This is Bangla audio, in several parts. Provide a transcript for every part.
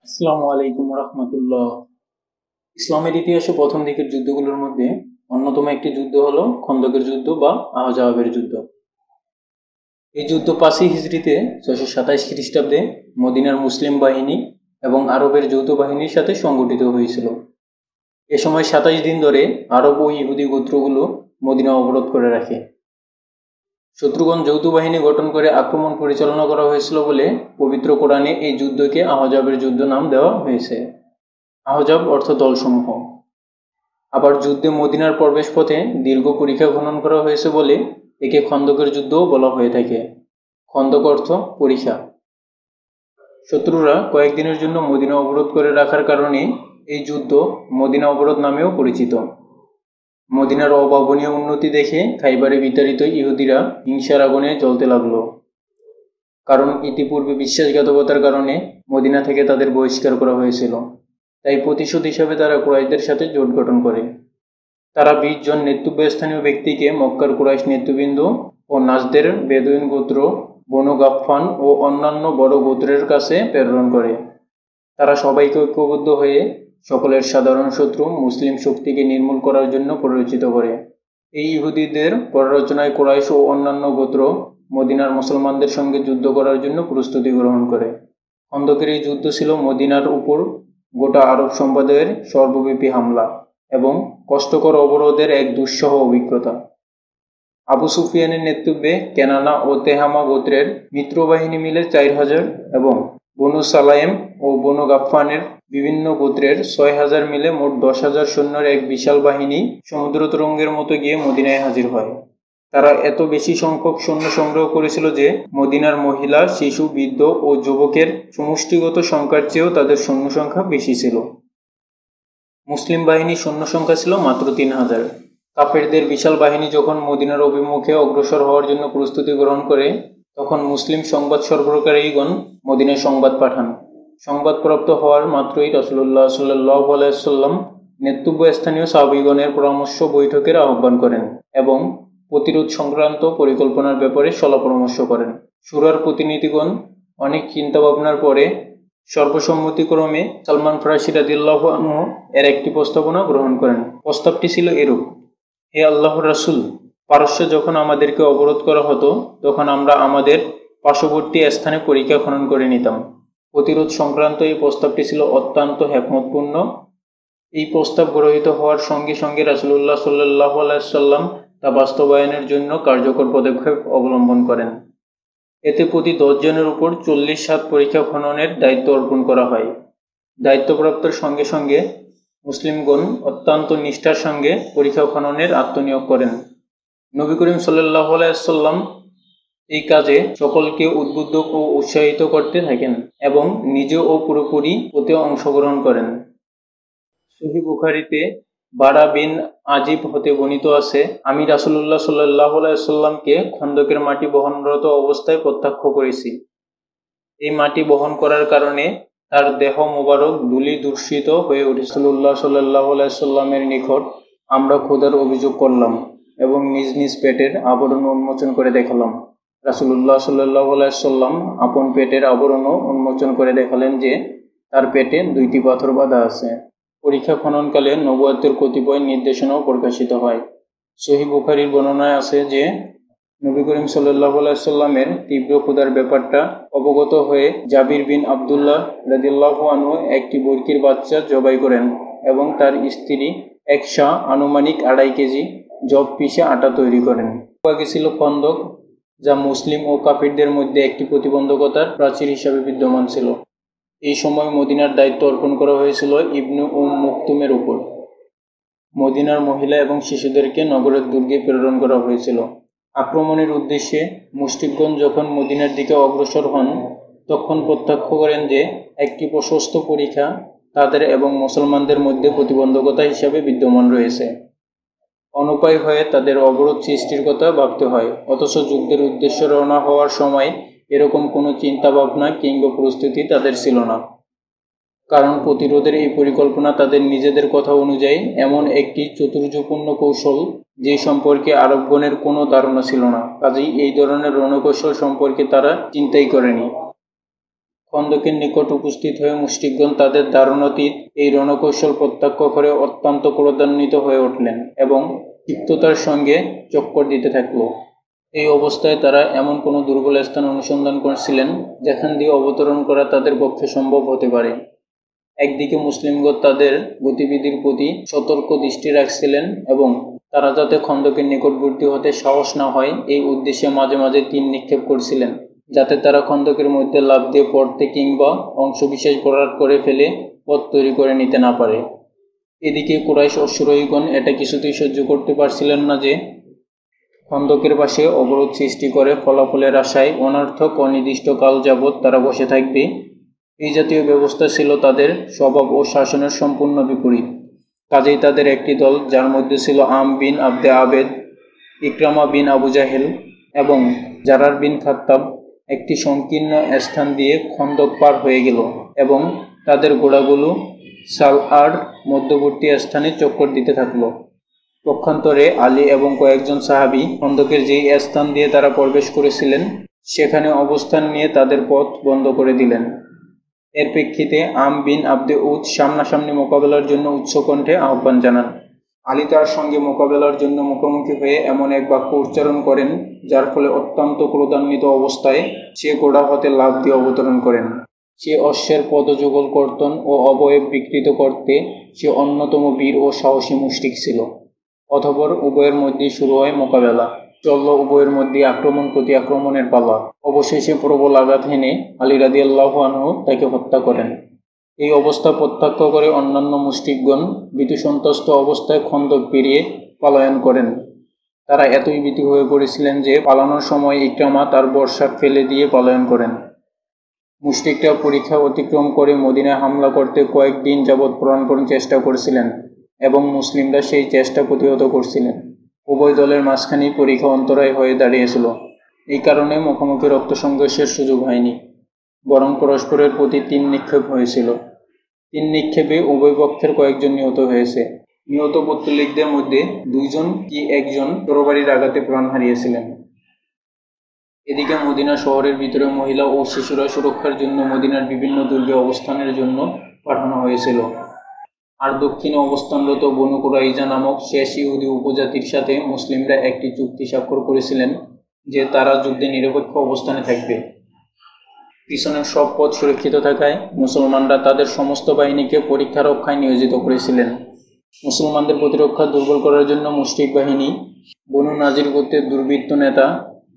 আসসালামু আলাইকুম রহমতুল্লাহ। ইসলামের ইতিহাসে প্রথম দিকের যুদ্ধগুলোর মধ্যে অন্যতম একটি যুদ্ধ হলো খন্দকের যুদ্ধ বা আহজাবের যুদ্ধ। এই যুদ্ধ 5ই হিজরিতে 627 খ্রিস্টাব্দে মদিনার মুসলিম বাহিনী এবং আরবের যৌথ বাহিনীর সাথে সংগঠিত হয়েছিল। এ সময় 27 দিন ধরে আরব ও ইহুদি গোত্রগুলো মদিনা অবরোধ করে রাখে। শত্রুগণ যৌথ বাহিনী গঠন করে আক্রমণ পরিচালনা করা হয়েছিল বলে পবিত্র কোরআনে এই যুদ্ধকে আহজাবের যুদ্ধ নাম দেওয়া হয়েছে। আহজাব অর্থ দলসমূহ। আবার যুদ্ধে মদিনার প্রবেশ পথে দীর্ঘ পরিখা খনন করা হয়েছে বলে একে খন্দকের যুদ্ধও বলা হয়ে থাকে। খন্দক অর্থ পরিখা। শত্রুরা কয়েকদিনের জন্য মদিনা অবরোধ করে রাখার কারণে এই যুদ্ধ মদিনা অবরোধ নামেও পরিচিত। মদিনার অভাবনীয় উন্নতি দেখে খাইবারে বিতাড়িত ইহুদিরা হিংসার আগুনে জ্বলতে লাগলো। কারণ ইতিপূর্বে বিশ্বাসঘাতকতার কারণে মদিনা থেকে তাদের বহিষ্কার করা হয়েছিল। তাই প্রতিশোধ হিসাবে তারা কুরাইশদের সাথে জোট গঠন করে। তারা 20 জন নেতৃস্থানীয় ব্যক্তিকে মক্কার কুরাইশ নেতৃবৃন্দ ও নাজদের বেদুইন গোত্র, বনু গাফফান ও অন্যান্য বড় গোত্রের কাছে প্রেরণ করে। তারা সবাইকে ঐক্যবদ্ধ হয়ে সকলের সাধারণ শত্রু মুসলিম শক্তিকে নির্মূল করার জন্য প্ররোচিত করে। এই ইহুদিদের প্ররোচনায় কুরাইশ ও অন্যান্য গোত্র মদিনার মুসলমানদের সঙ্গে যুদ্ধ করার জন্য প্রস্তুতি গ্রহণ করে। খন্দকের এই যুদ্ধ ছিল মদিনার উপর গোটা আরব সম্প্রদায়ের সর্বব্যাপী হামলা এবং কষ্টকর অবরোধের এক দুঃসহ অভিজ্ঞতা। আবু সুফিয়ানের নেতৃত্বে কেনানা ও তেহামা গোত্রের মিত্রবাহিনী মিলে 4000 এবং বনু সালাইম ও বনু গাফফানের বিভিন্ন গোত্রের 6000 মিলে মোট 10,000 সৈন্যের এক বিশাল বাহিনী সমুদ্র তরঙ্গের মতো গিয়ে মদিনায় হাজির হয়। তারা এত বেশি সংখ্যক সৈন্য সংগ্রহ করেছিল যে মদিনার মহিলা, শিশু, বৃদ্ধ ও যুবকের সমষ্টিগত সংখ্যার চেয়েও তাদের সৈন্য সংখ্যা বেশি ছিল। মুসলিম বাহিনীর সৈন্য সংখ্যা ছিল মাত্র 3000। কাফেরদের বিশাল বাহিনী যখন মদিনার অভিমুখে অগ্রসর হওয়ার জন্য প্রস্তুতি গ্রহণ করে, তখন মুসলিম সংবাদ সরবরাহকারীগণ মদিনায় সংবাদ পাঠান। সংবাদপ্রাপ্ত হওয়ার মাত্রই রাসূলুল্লাহ সাল্লাল্লাহু আলাইহি ওয়াসাল্লাম নেতৃস্থানীয় সাহাবীগণের পরামর্শ বৈঠকের আহ্বান করেন এবং প্রতিরোধ সংক্রান্ত পরিকল্পনার ব্যাপারে সলা পরামর্শ করেন। শুরার প্রতিনিধিগণ অনেক চিন্তাভাবনার পরে সর্বসম্মতিক্রমে সালমান ফারসি রাদিয়াল্লাহু আনহু এর একটি প্রস্তাবনা গ্রহণ করেন। প্রস্তাবটি ছিল এরূপ: হে আল্লাহর রাসূল, পারস্যে যখন আমাদেরকে অবরোধ করা হতো তখন আমরা আমাদের পার্শ্ববর্তী স্থানে পরিখা খনন করে নিতাম। প্রতিরোধ সংক্রান্ত এই প্রস্তাবটি ছিল অত্যন্ত হিকমতপূর্ণ। এই প্রস্তাব গ্রহীত হওয়ার সঙ্গে সঙ্গে রাসূলুল্লাহ সাল্লাল্লাহু আলাইহি ওয়াসাল্লাম তা বাস্তবায়নের জন্য কার্যকর পদক্ষেপ অবলম্বন করেন। এতে প্রতি 10 জনের উপর 40 হাত পরিখা খননের দায়িত্ব অর্পণ করা হয়। দায়িত্বপ্রাপ্তের সঙ্গে সঙ্গে মুসলিমগণ অত্যন্ত নিষ্ঠার সঙ্গে পরিখা খননের আত্মনিয়োগ করেন। নবী করিম সাল্লাল্লাহু আলাইহি ওয়াসাল্লাম এই কাজে সকলকে উদ্বুদ্ধ ও উৎসাহিত করতে থাকেন এবং নিজেও পুরোপুরি ওতে অংশগ্রহণ করেন। সহিহ বুখারীতে বারা বিন আজিব হতে বর্ণিত আছে, আমি রাসূলুল্লাহ সাল্লাল্লাহু আলাইহি ওয়াসাল্লামকে খন্দকের মাটি বহনরত অবস্থায় প্রত্যক্ষ করেছি। এই মাটি বহন করার কারণে তার দেহ মোবারক ধূলি দূষিত হয়ে উঠে। রাসূলুল্লাহ সাল্লাল্লাহু আলাইহি ওয়াসাল্লামের নিকট আমরা খোদার অভিযোগ করলাম এবং নিজ নিজ পেটের আবরণ উন্মোচন করে দেখালাম। রাসূলুল্লাহ সাল্লাল্লাহু আলাইহি ওয়াসাল্লাম আপন পেটের আবরণও উন্মোচন করে দেখালেন যে তার পেটে 2টি পাথর বাঁধা আছে। পরীক্ষা খননকালে নবুয়তের কতিপয় নির্দেশনাও প্রকাশিত হয়। সহিহ বুখারীর বর্ণনায় আছে যে নবী করিম সাল্লাল্লাহু আলাইহি ওয়াসাল্লামের তীব্র ক্ষুধার ব্যাপারটা অবগত হয়ে জাবির বিন আব্দুল্লাহ রাদিয়াল্লাহু আনহু একটি বরকির বাচ্চা জবাই করেন এবং তার স্ত্রী এক সা আনুমানিক 2.5 কেজি জব পিষে আটা তৈরি করেন। আগে ছিল খন্দক, যা মুসলিম ও কাফিরদের মধ্যে একটি প্রতিবন্ধকতার প্রাচীর হিসাবে বিদ্যমান ছিল। এই সময় মদিনার দায়িত্ব অর্পণ করা হয়েছিল ইবনু মকতুমের উপর। মদিনার মহিলা এবং শিশুদেরকে নগরের দুর্গে প্রেরণ করা হয়েছিল। আক্রমণের উদ্দেশ্যে মুশরিকগণ যখন মদিনার দিকে অগ্রসর হন, তখন প্রত্যক্ষ করেন যে একটি প্রশস্ত পরিখা তাদের এবং মুসলমানদের মধ্যে প্রতিবন্ধকতা হিসাবে বিদ্যমান রয়েছে। অনুপায় হয়ে তাদের অবরোধ সৃষ্টির কথা ভাবতে হয়। অথচ যুদ্ধের উদ্দেশ্যে রওনা হওয়ার সময় এরকম কোনো চিন্তা ভাবনা কিংবা প্রস্তুতি তাদের ছিল না। কারণ প্রতিরোধের এই পরিকল্পনা তাদের নিজেদের কথা অনুযায়ী এমন একটি চতুর্যপূর্ণ কৌশল যে সম্পর্কে আরবগণের কোনো ধারণা ছিল না। কাজেই এই ধরনের রণকৌশল সম্পর্কে তারা চিন্তাই করেনি। খন্দকের নিকট উপস্থিত হয়ে মুশরিকগণ তাদের ধারণাতীত এই রণকৌশল প্রত্যক্ষ করে অত্যন্ত ক্রোধান্বিত হয়ে উঠলেন এবং ক্ষিপ্ততার সঙ্গে চক্কর দিতে থাকল। এই অবস্থায় তারা এমন কোনো দুর্বল স্থান অনুসন্ধান করছিলেন যেখান দিয়ে অবতরণ করা তাদের পক্ষে সম্ভব হতে পারে। একদিকে মুসলিমগণ তাদের গতিবিধির প্রতি সতর্ক দৃষ্টি রাখছিলেন এবং তারা যাতে খন্দকের নিকটবর্তী হতে সাহস না হয় এই উদ্দেশ্যে মাঝে মাঝে তীর নিক্ষেপ করছিলেন, যাতে তারা খন্দকের মধ্যে লাফ দিয়ে পড়তে কিংবা অংশবিশেষ ভরাট করে ফেলে পথ তৈরি করে নিতে না পারে। এদিকে কুরাইশ অশ্বারোহীগণ এটা কিছুতেই সহ্য করতে পারছিলেন না যে খন্দকের পাশে অবরোধ সৃষ্টি করে ফলাফলের আশায় অনর্থক অনির্দিষ্ট কাল যাবৎ তারা বসে থাকবে। এই জাতীয় ব্যবস্থা ছিল তাদের স্বভাব ও শাসনের সম্পূর্ণ বিপরীত। কাজেই তাদের একটি দল, যার মধ্যে ছিল আম বিন আবদে আবেদ, ইকরামা বিন আবু জাহেল এবং জারার বিন খাত্তাব, একটি সংকীর্ণ স্থান দিয়ে খন্দক পার হয়ে গেল এবং তাদের ঘোড়াগুলো সালআর মধ্যবর্তী স্থানে চক্কর দিতে থাকলো। পক্ষান্তরে আলী এবং কয়েকজন সাহাবী খন্দকের যেই স্থান দিয়ে তারা প্রবেশ করেছিলেন সেখানে অবস্থান নিয়ে তাদের পথ বন্ধ করে দিলেন। এর প্রেক্ষিতে আম বিন আবদে উদ সামনাসামনি মোকাবেলার জন্য উচ্চকণ্ঠে আহ্বান জানান। আলী তার সঙ্গে মোকাবেলার জন্য মুখোমুখি হয়ে এমন এক বাক্য উচ্চারণ করেন যার ফলে অত্যন্ত ক্রোধান্বিত অবস্থায় সে ঘোড়া হতে লাফ দিয়ে অবতরণ করেন। সে অশ্বের পদযুগল কর্তন ও অবয়ব বিকৃত করতে সে অন্যতম বীর ও সাহসী মুশরিক ছিল। অতঃপর উভয়ের মধ্যেই শুরু হয় মোকাবেলা। চলল উভয়ের মধ্যে আক্রমণ প্রতি আক্রমণের পালা। অবশেষে প্রবল আঘাত হেনে আলী রাদিয়াল্লাহু আনহু তাকে হত্যা করেন। এই অবস্থা প্রত্যক্ষ করে অন্যান্য মুশরিকগণ ভীতিসন্ত্রস্ত অবস্থায় খন্দক পেরিয়ে পলায়ন করেন। তারা এতই ভীতি হয়ে পড়েছিলেন যে পালানোর সময় ইকরামা তার বর্শা ফেলে দিয়ে পলায়ন করেন। মুশরিকরা পরীক্ষা অতিক্রম করে মদিনায় হামলা করতে কয়েকদিন যাবৎ প্রাণপণ চেষ্টা করেছিলেন এবং মুসলিমরা সেই চেষ্টা প্রতিহত করছিলেন। উভয় দলের মাঝখানেই পরীক্ষা অন্তরায় হয়ে দাঁড়িয়েছিল। এই কারণে মুখোমুখি রক্ত সংঘর্ষের সুযোগ হয়নি, বরং পরস্পরের প্রতি তীর নিক্ষেপ হয়েছিল। তীর নিক্ষেপে উভয় পক্ষের কয়েকজন নিহত হয়েছে। নিহত পত্তলিকদের মধ্যে 2 জন কি 1 জন তরবারির আঘাতে প্রাণ হারিয়েছিলেন। এদিকে মদিনা শহরের ভিতরে মহিলা ও শিশুরা সুরক্ষার জন্য মদিনার বিভিন্ন দুর্গে অবস্থানের জন্য পাঠানো হয়েছিল। আর দক্ষিণে অবস্থানরত বনু কুরাইজা নামক শেষ ইহুদি উপজাতির সাথে মুসলিমরা একটি চুক্তি স্বাক্ষর করেছিলেন যে তারা যুদ্ধে নিরপেক্ষ অবস্থানে থাকবে। পিছনের সব পথ সুরক্ষিত থাকায় মুসলমানরা তাদের সমস্ত বাহিনীকে পরীক্ষা রক্ষায় নিয়োজিত করেছিলেন। মুসলমানদের প্রতিরক্ষা দুর্বল করার জন্য মুশরিক বাহিনী বনু নাজির গোত্রের দুর্বৃত্ত নেতা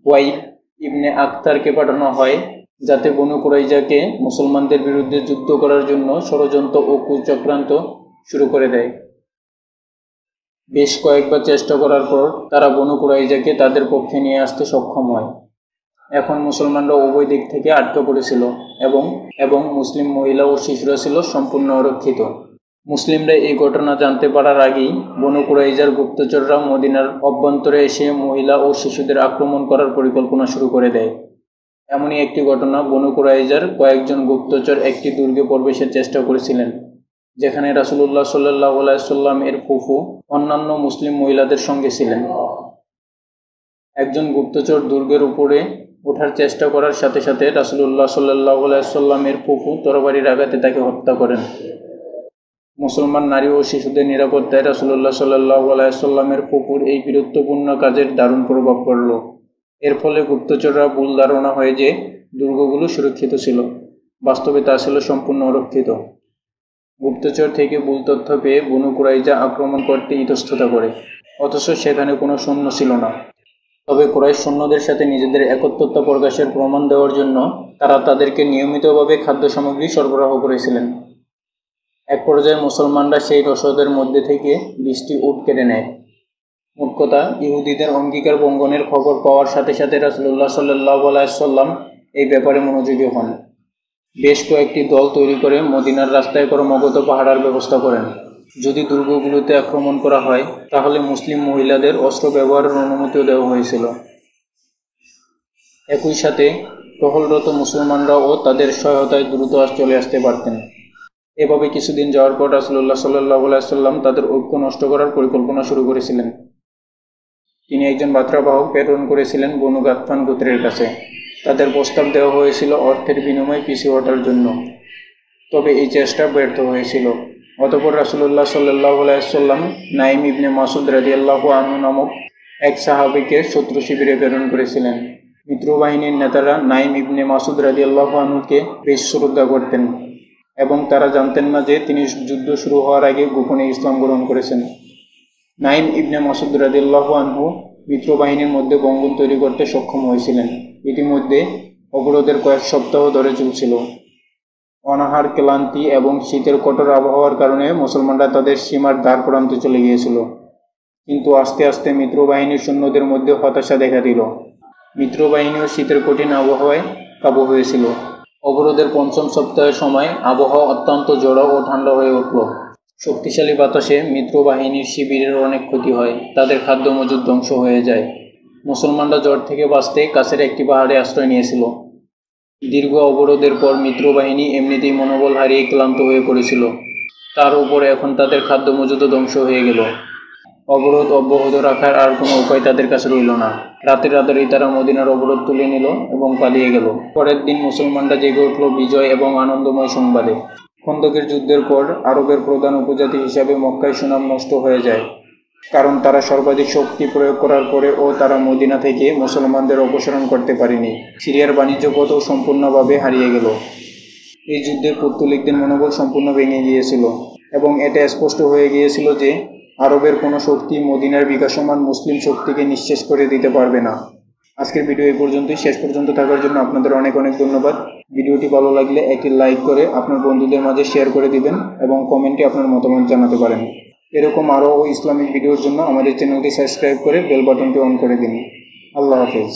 ওয়াইল ইবনে আখতারকে পাঠানো হয়, যাতে বনু কুরাইজাকে মুসলমানদের বিরুদ্ধে যুদ্ধ করার জন্য ষড়যন্ত্র ও কুচক্রান্ত শুরু করে দেয়। বেশ কয়েকবার চেষ্টা করার পর তারা বনু কুরাইজাকে তাদের পক্ষে নিয়ে আসতে সক্ষম হয়। এখন মুসলমানরা উভয় দিক থেকে আটকা পড়েছিল এবং মুসলিম মহিলা ও শিশুরা ছিল সম্পূর্ণ অরক্ষিত। মুসলিমরা এই ঘটনা জানতে পারার আগেই বনু কুরাইজার গুপ্তচররা মদিনার অভ্যন্তরে এসে মহিলা ও শিশুদের আক্রমণ করার পরিকল্পনা শুরু করে দেয়। এমনই একটি ঘটনা, বনু কুরাইজার কয়েকজন গুপ্তচর একটি দুর্গে প্রবেশের চেষ্টা করেছিলেন, যেখানে রাসূলুল্লাহ সাল্লাল্লাহু আলাইহি ওয়াসাল্লাম এর ফুফু অন্যান্য মুসলিম মহিলাদের সঙ্গে ছিলেন। একজন গুপ্তচর দুর্গের উপরে ওঠার চেষ্টা করার সাথে সাথে রাসূলুল্লাহ সাল্লাল্লাহু আলাইহি ওয়াসাল্লাম এর ফুফু তরবারির আঘাতে তাকে হত্যা করেন। মুসলমান নারী ও শিশুদের নিরাপত্তায় রাসূলুল্লাহ সাল্লাল্লাহু আলাইহি ওয়াসাল্লামের ফুফুর এই বীরত্বপূর্ণ কাজের দারুণ প্রভাব পড়ল। এর ফলে গুপ্তচররা ভুল ধারণা হয় যে দুর্গগুলো সুরক্ষিত ছিল, বাস্তবে তা ছিল সম্পূর্ণ অরক্ষিত। গুপ্তচর থেকে ভুল তথ্য পেয়ে বনু কুরাইজা আক্রমণ করতে ইতস্ততা করে, অথচ সেখানে কোনো সৈন্য ছিল না। তবে কুরাইশ সৈন্যদের সাথে নিজেদের একত্রতা প্রকাশের প্রমাণ দেওয়ার জন্য তারা তাদেরকে নিয়মিতভাবে খাদ্য সামগ্রী সরবরাহ করেছিলেন। এক পর্যায়ে মুসলমানরা সেই রসদের মধ্যে থেকে 20টি উট কেড়ে নেয়। মোট কথা, ইহুদিদের অঙ্গীকার ভঙ্গনের খবর পাওয়ার সাথে সাথে রাসূলুল্লাহ সাল্লাল্লাহু আলাইহি ওয়াসাল্লাম এই ব্যাপারে মনোযোগী হন। বেশ কয়েকটি দল তৈরি করে মদিনার রাস্তায় ক্রমাগত পাহারার ব্যবস্থা করেন। যদি দুর্গগুলোতে আক্রমণ করা হয় তাহলে মুসলিম মহিলাদের অস্ত্র ব্যবহারের অনুমতিও দেওয়া হয়েছিল। একই সাথে টহলরত মুসলমানরাও তাদের সহায়তায় দ্রুত চলে আসতে পারতেন। এভাবে কিছুদিন যাওয়ার পর রাসূলুল্লাহ সাল্লাল্লাহু আলাইহি ওয়াসাল্লাম তাদের ঐক্য নষ্ট করার পরিকল্পনা শুরু করেছিলেন। তিনি একজন বার্তাবাহক প্রেরণ করেছিলেন বনু গাতফান গোত্রের কাছে। তাদের প্রস্তাব দেওয়া হয়েছিল অর্থের বিনিময়ে পিছু হটার জন্য, তবে এই চেষ্টা ব্যর্থ হয়েছিল। অতঃপর রাসূলুল্লাহ সাল্লাল্লাহু আলাইহি ওয়াসাল্লাম নাঈম ইবনে মাসউদ রাদিয়াল্লাহু আনহু নামক এক সাহাবীকে শত্রু শিবিরে প্রেরণ করেছিলেন। মিত্রবাহিনীর নেতারা নাঈম ইবনে মাসউদ রাদিয়াল্লাহু আনহুকে বেশ শ্রদ্ধা করতেন এবং তারা জানতেন না যে তিনি যুদ্ধ শুরু হওয়ার আগে গোপনে ইসলাম গ্রহণ করেছেন। নাঈম ইবনে মাসউদ রাদিয়াল্লাহু আনহু মিত্রবাহিনীর মধ্যে বঙ্গন তৈরি করতে সক্ষম হয়েছিলেন। ইতিমধ্যে অবরোধের কয়েক সপ্তাহ ধরে চলছিল। অনাহার, ক্লান্তি এবং শীতের কঠোর আবহাওয়ার কারণে মুসলমানরা তাদের সীমার দ্বার প্রান্তে চলে গিয়েছিল। কিন্তু আস্তে আস্তে মিত্রবাহিনীর সৈন্যদের মধ্যে হতাশা দেখা দিল। মিত্রবাহিনীও শীতের কঠিন আবহাওয়ায় কাবু হয়েছিল। অবরোধের পঞ্চম সপ্তাহের সময় আবহাওয়া অত্যন্ত জড়ো ও ঠান্ডা হয়ে উঠল। শক্তিশালী বাতাসে মিত্রবাহিনীর শিবিরের অনেক ক্ষতি হয়, তাদের খাদ্য মজুদ ধ্বংস হয়ে যায়। মুসলমানরা জ্বর থেকে বাঁচতে কাছের একটি পাহাড়ে আশ্রয় নিয়েছিল। দীর্ঘ অবরোধের পর মিত্রবাহিনী এমনিতেই মনোবল হারিয়ে ক্লান্ত হয়ে পড়েছিল, তার উপরে এখন তাদের খাদ্য মজুদও ধ্বংস হয়ে গেল। অবরোধ অব্যাহত রাখার আর কোনো উপায় তাদের কাছে রইল না। রাতের আধারেই তারা মদিনার অবরোধ তুলে নিল এবং পালিয়ে গেল। পরের দিন মুসলমানরা জেগে উঠল বিজয় এবং আনন্দময় সংবাদে। খন্দকের যুদ্ধের পর আরবের প্রধান উপজাতি হিসাবে মক্কায় সুনাম নষ্ট হয়ে যায়, কারণ তারা সর্বাধিক শক্তি প্রয়োগ করার পরেও তারা মদিনা থেকে মুসলমানদের অপসারণ করতে পারেনি। সিরিয়ার বাণিজ্য পথও সম্পূর্ণভাবে হারিয়ে গেল। এই যুদ্ধে পৌত্তলিকদের মনোবল সম্পূর্ণ ভেঙে গিয়েছিল এবং এটা স্পষ্ট হয়ে গিয়েছিল যে আরবের কোনো শক্তি মদিনার বিকাশমান মুসলিম শক্তিকে নিঃশেষ করে দিতে পারবে না। আজকের ভিডিও এই পর্যন্তই। শেষ পর্যন্ত থাকার জন্য আপনাদের অনেক অনেক ধন্যবাদ। ভিডিওটি ভালো লাগলে একটি লাইক করে আপনার বন্ধুদের মাঝে শেয়ার করে দিবেন এবং কমেন্টে আপনার মতামত জানাতে পারেন। এরকম আরও ইসলামিক ভিডিওর জন্য আমাদের চ্যানেলটি সাবস্ক্রাইব করে বেল বাটনটি অন করে দিন। আল্লাহ হাফেজ।